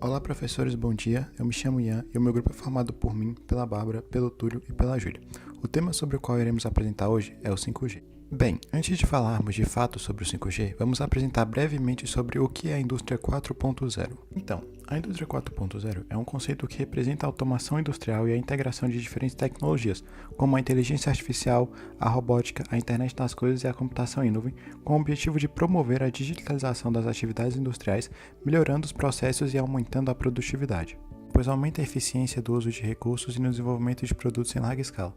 Olá, professores, bom dia. Eu me chamo Ian e o meu grupo é formado por mim, pela Bárbara, pelo Túlio e pela Júlia. O tema sobre o qual iremos apresentar hoje é o 5G. Bem, antes de falarmos de fato sobre o 5G, vamos apresentar brevemente sobre o que é a indústria 4.0. Então, a indústria 4.0 é um conceito que representa a automação industrial e a integração de diferentes tecnologias, como a inteligência artificial, a robótica, a internet das coisas e a computação em nuvem, com o objetivo de promover a digitalização das atividades industriais, melhorando os processos e aumentando a produtividade, pois aumenta a eficiência do uso de recursos e no desenvolvimento de produtos em larga escala,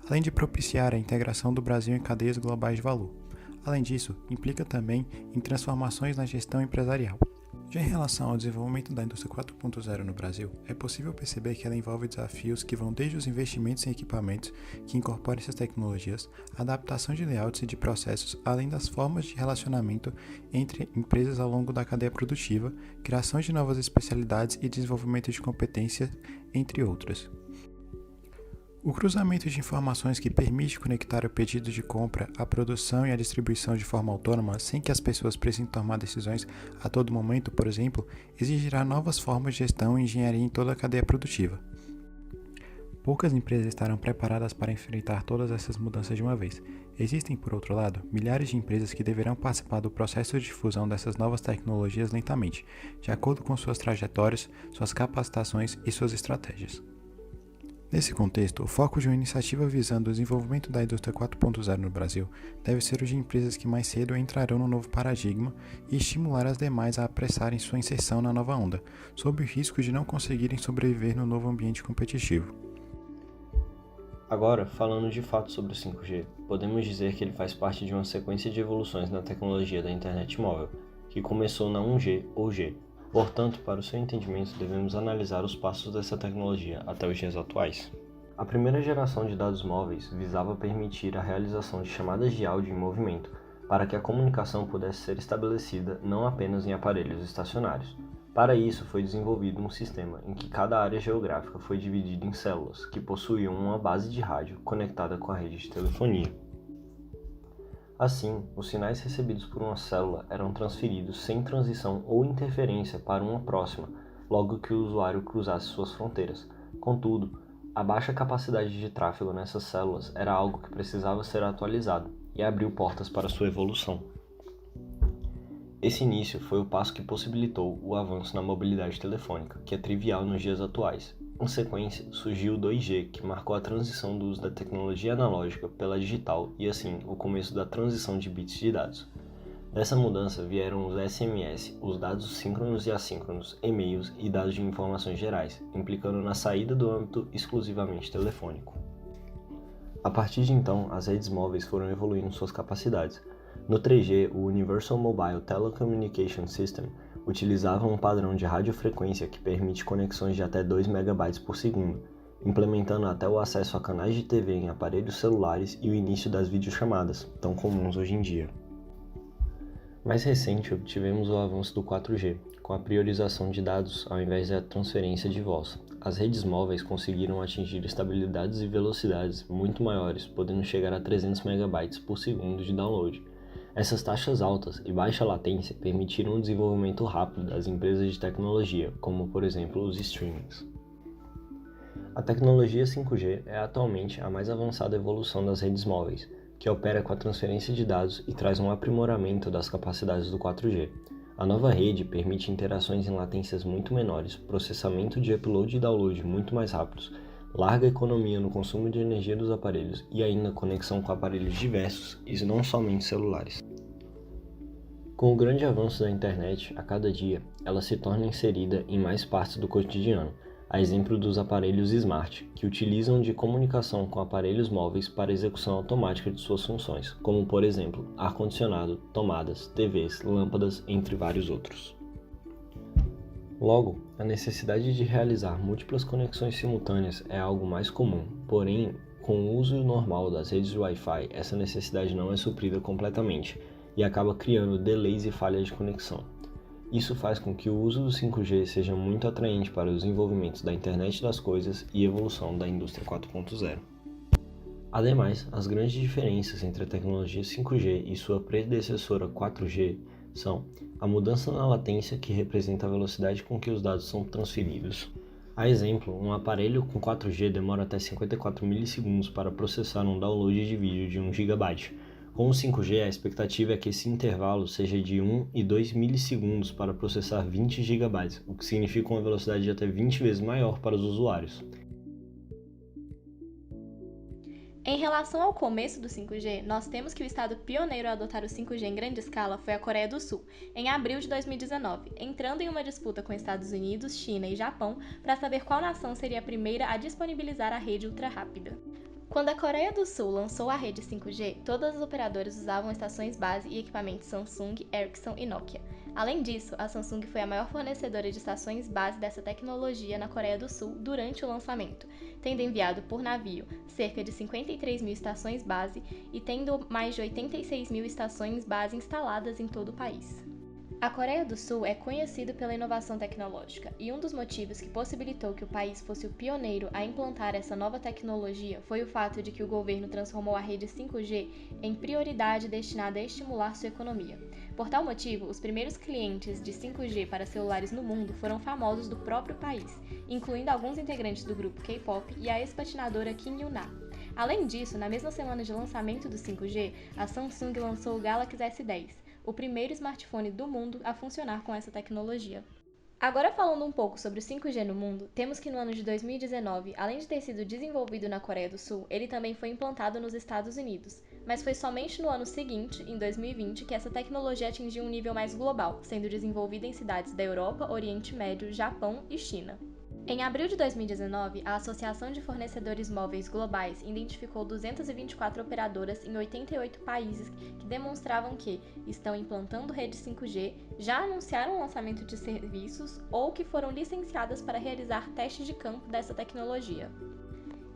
além de propiciar a integração do Brasil em cadeias globais de valor. Além disso, implica também em transformações na gestão empresarial. Já em relação ao desenvolvimento da indústria 4.0 no Brasil, é possível perceber que ela envolve desafios que vão desde os investimentos em equipamentos que incorporem essas tecnologias, a adaptação de layouts e de processos, além das formas de relacionamento entre empresas ao longo da cadeia produtiva, criação de novas especialidades e desenvolvimento de competências, entre outras. O cruzamento de informações que permite conectar o pedido de compra, a produção e a distribuição de forma autônoma, sem que as pessoas precisem tomar decisões a todo momento, por exemplo, exigirá novas formas de gestão e engenharia em toda a cadeia produtiva. Poucas empresas estarão preparadas para enfrentar todas essas mudanças de uma vez. Existem, por outro lado, milhares de empresas que deverão participar do processo de difusão dessas novas tecnologias lentamente, de acordo com suas trajetórias, suas capacitações e suas estratégias. Nesse contexto, o foco de uma iniciativa visando o desenvolvimento da indústria 4.0 no Brasil deve ser o de empresas que mais cedo entrarão no novo paradigma e estimular as demais a apressarem sua inserção na nova onda, sob o risco de não conseguirem sobreviver no novo ambiente competitivo. Agora, falando de fato sobre o 5G, podemos dizer que ele faz parte de uma sequência de evoluções na tecnologia da internet móvel, que começou na 1G ou G. Portanto, para o seu entendimento, devemos analisar os passos dessa tecnologia até os dias atuais. A primeira geração de dados móveis visava permitir a realização de chamadas de áudio em movimento, para que a comunicação pudesse ser estabelecida não apenas em aparelhos estacionários. Para isso, foi desenvolvido um sistema em que cada área geográfica foi dividida em células, que possuíam uma base de rádio conectada com a rede de telefonia. Assim, os sinais recebidos por uma célula eram transferidos sem transição ou interferência para uma próxima, logo que o usuário cruzasse suas fronteiras. Contudo, a baixa capacidade de tráfego nessas células era algo que precisava ser atualizado e abriu portas para sua evolução. Esse início foi o passo que possibilitou o avanço na mobilidade telefônica, que é trivial nos dias atuais. Em sequência, surgiu o 2G, que marcou a transição do uso da tecnologia analógica pela digital e, assim, o começo da transição de bits de dados. Dessa mudança vieram os SMS, os dados síncronos e assíncronos, e-mails e dados de informações gerais, implicando na saída do âmbito exclusivamente telefônico. A partir de então, as redes móveis foram evoluindo suas capacidades. No 3G, o Universal Mobile Telecommunication System utilizava um padrão de radiofrequência que permite conexões de até 2 MB por segundo, implementando até o acesso a canais de TV em aparelhos celulares e o início das videochamadas, tão comuns hoje em dia. Mais recente, obtivemos o avanço do 4G, com a priorização de dados ao invés da transferência de voz. As redes móveis conseguiram atingir estabilidades e velocidades muito maiores, podendo chegar a 300 MB por segundo de download. Essas taxas altas e baixa latência permitiram o desenvolvimento rápido das empresas de tecnologia, como por exemplo os streamings. A tecnologia 5G é atualmente a mais avançada evolução das redes móveis, que opera com a transferência de dados e traz um aprimoramento das capacidades do 4G. A nova rede permite interações em latências muito menores, processamento de upload e download muito mais rápidos, larga economia no consumo de energia dos aparelhos e ainda conexão com aparelhos diversos e não somente celulares. Com o grande avanço da internet, a cada dia, ela se torna inserida em mais partes do cotidiano, a exemplo dos aparelhos smart, que utilizam de comunicação com aparelhos móveis para execução automática de suas funções, como por exemplo, ar-condicionado, tomadas, TVs, lâmpadas, entre vários outros. Logo, a necessidade de realizar múltiplas conexões simultâneas é algo mais comum, porém, com o uso normal das redes de Wi-Fi, essa necessidade não é suprida completamente e acaba criando delays e falhas de conexão. Isso faz com que o uso do 5G seja muito atraente para o desenvolvimento da internet das coisas e evolução da indústria 4.0. Ademais, as grandes diferenças entre a tecnologia 5G e sua predecessora 4G são a mudança na latência, que representa a velocidade com que os dados são transferidos. A exemplo, um aparelho com 4G demora até 54 milissegundos para processar um download de vídeo de 1 GB. Com o 5G, a expectativa é que esse intervalo seja de 1 e 2 milissegundos para processar 20 GB, o que significa uma velocidade de até 20 vezes maior para os usuários. Em relação ao começo do 5G, nós temos que o estado pioneiro a adotar o 5G em grande escala foi a Coreia do Sul, em abril de 2019, entrando em uma disputa com Estados Unidos, China e Japão para saber qual nação seria a primeira a disponibilizar a rede ultra-rápida. Quando a Coreia do Sul lançou a rede 5G, todas as operadoras usavam estações base e equipamentos Samsung, Ericsson e Nokia. Além disso, a Samsung foi a maior fornecedora de estações base dessa tecnologia na Coreia do Sul durante o lançamento, tendo enviado por navio cerca de 53 mil estações base e tendo mais de 86 mil estações base instaladas em todo o país. A Coreia do Sul é conhecido pela inovação tecnológica, e um dos motivos que possibilitou que o país fosse o pioneiro a implantar essa nova tecnologia foi o fato de que o governo transformou a rede 5G em prioridade destinada a estimular sua economia. Por tal motivo, os primeiros clientes de 5G para celulares no mundo foram famosos do próprio país, incluindo alguns integrantes do grupo K-pop e a ex-patinadora Kim Yoon-na. Além disso, na mesma semana de lançamento do 5G, a Samsung lançou o Galaxy S10, o primeiro smartphone do mundo a funcionar com essa tecnologia. Agora falando um pouco sobre o 5G no mundo, temos que no ano de 2019, além de ter sido desenvolvido na Coreia do Sul, ele também foi implantado nos Estados Unidos, mas foi somente no ano seguinte, em 2020, que essa tecnologia atingiu um nível mais global, sendo desenvolvida em cidades da Europa, Oriente Médio, Japão e China. Em abril de 2019, a Associação de Fornecedores Móveis Globais identificou 224 operadoras em 88 países que demonstravam que estão implantando rede 5G, já anunciaram o lançamento de serviços ou que foram licenciadas para realizar testes de campo dessa tecnologia.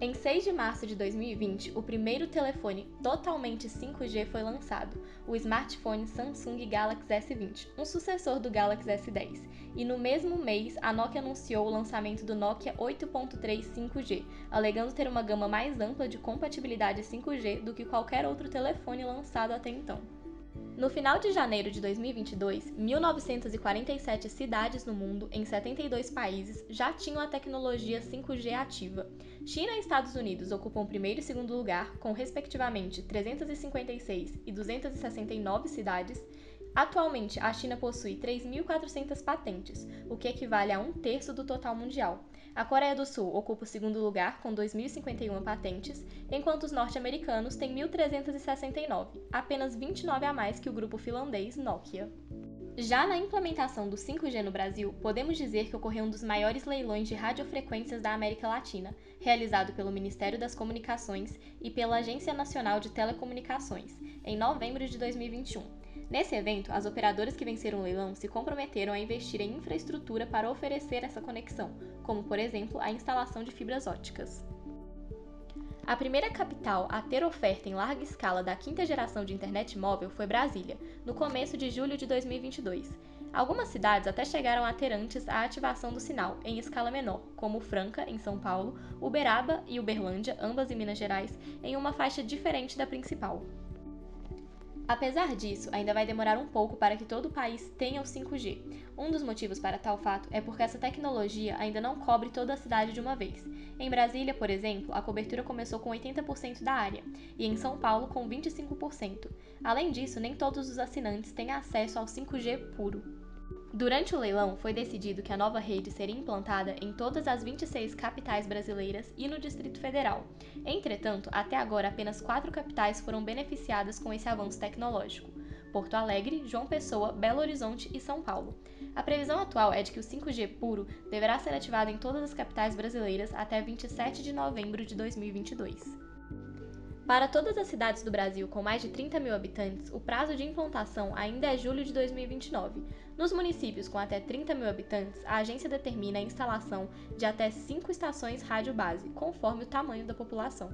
Em 6 de março de 2020, o primeiro telefone totalmente 5G foi lançado, o smartphone Samsung Galaxy S20, um sucessor do Galaxy S10. E no mesmo mês, a Nokia anunciou o lançamento do Nokia 8.3 5G, alegando ter uma gama mais ampla de compatibilidade 5G do que qualquer outro telefone lançado até então. No final de janeiro de 2022, 1.947 cidades no mundo, em 72 países, já tinham a tecnologia 5G ativa. China e Estados Unidos ocupam o primeiro e segundo lugar, com respectivamente 356 e 269 cidades. Atualmente, a China possui 3.400 patentes, o que equivale a 1/3 do total mundial. A Coreia do Sul ocupa o segundo lugar, com 2.051 patentes, enquanto os norte-americanos têm 1.369, apenas 29 a mais que o grupo finlandês Nokia. Já na implementação do 5G no Brasil, podemos dizer que ocorreu um dos maiores leilões de radiofrequências da América Latina, realizado pelo Ministério das Comunicações e pela Agência Nacional de Telecomunicações, em novembro de 2021. Nesse evento, as operadoras que venceram o leilão se comprometeram a investir em infraestrutura para oferecer essa conexão, como, por exemplo, a instalação de fibras ópticas. A primeira capital a ter oferta em larga escala da quinta geração de internet móvel foi Brasília, no começo de julho de 2022. Algumas cidades até chegaram a ter antes a ativação do sinal, em escala menor, como Franca, em São Paulo, Uberaba e Uberlândia, ambas em Minas Gerais, em uma faixa diferente da principal. Apesar disso, ainda vai demorar um pouco para que todo o país tenha o 5G. Um dos motivos para tal fato é porque essa tecnologia ainda não cobre toda a cidade de uma vez. Em Brasília, por exemplo, a cobertura começou com 80% da área, e em São Paulo com 25%. Além disso, nem todos os assinantes têm acesso ao 5G puro. Durante o leilão, foi decidido que a nova rede seria implantada em todas as 26 capitais brasileiras e no Distrito Federal. Entretanto, até agora apenas 4 capitais foram beneficiadas com esse avanço tecnológico: Porto Alegre, João Pessoa, Belo Horizonte e São Paulo. A previsão atual é de que o 5G puro deverá ser ativado em todas as capitais brasileiras até 27 de novembro de 2022. Para todas as cidades do Brasil com mais de 30 mil habitantes, o prazo de implantação ainda é julho de 2029. Nos municípios com até 30 mil habitantes, a agência determina a instalação de até 5 estações rádio base, conforme o tamanho da população.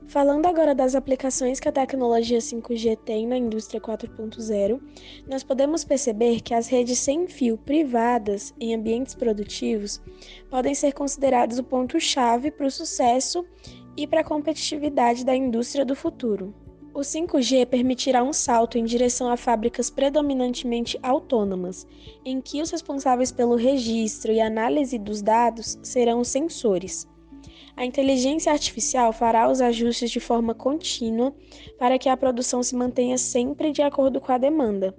Falando agora das aplicações que a tecnologia 5G tem na indústria 4.0, nós podemos perceber que as redes sem fio privadas em ambientes produtivos podem ser consideradas o ponto-chave para o sucesso e para a competitividade da indústria do futuro. O 5G permitirá um salto em direção a fábricas predominantemente autônomas, em que os responsáveis pelo registro e análise dos dados serão os sensores. A inteligência artificial fará os ajustes de forma contínua para que a produção se mantenha sempre de acordo com a demanda.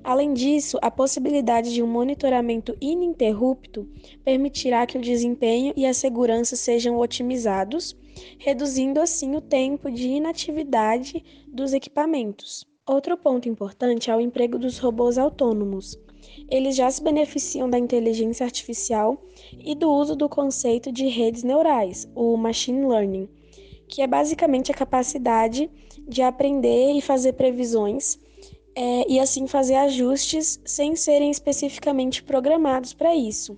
Além disso, a possibilidade de um monitoramento ininterrupto permitirá que o desempenho e a segurança sejam otimizados, reduzindo assim o tempo de inatividade dos equipamentos. Outro ponto importante é o emprego dos robôs autônomos. Eles já se beneficiam da inteligência artificial e do uso do conceito de redes neurais, o machine learning, que é basicamente a capacidade de aprender e fazer previsões e assim fazer ajustes sem serem especificamente programados para isso.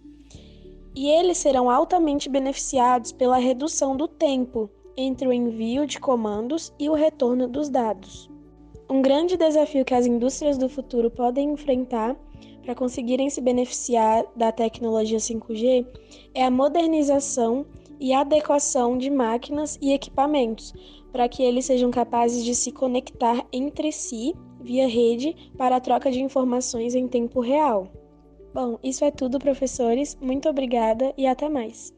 E eles serão altamente beneficiados pela redução do tempo entre o envio de comandos e o retorno dos dados. Um grande desafio que as indústrias do futuro podem enfrentar para conseguirem se beneficiar da tecnologia 5G é a modernização e adequação de máquinas e equipamentos para que eles sejam capazes de se conectar entre si via rede para a troca de informações em tempo real. Bom, isso é tudo, professores. Muito obrigada e até mais.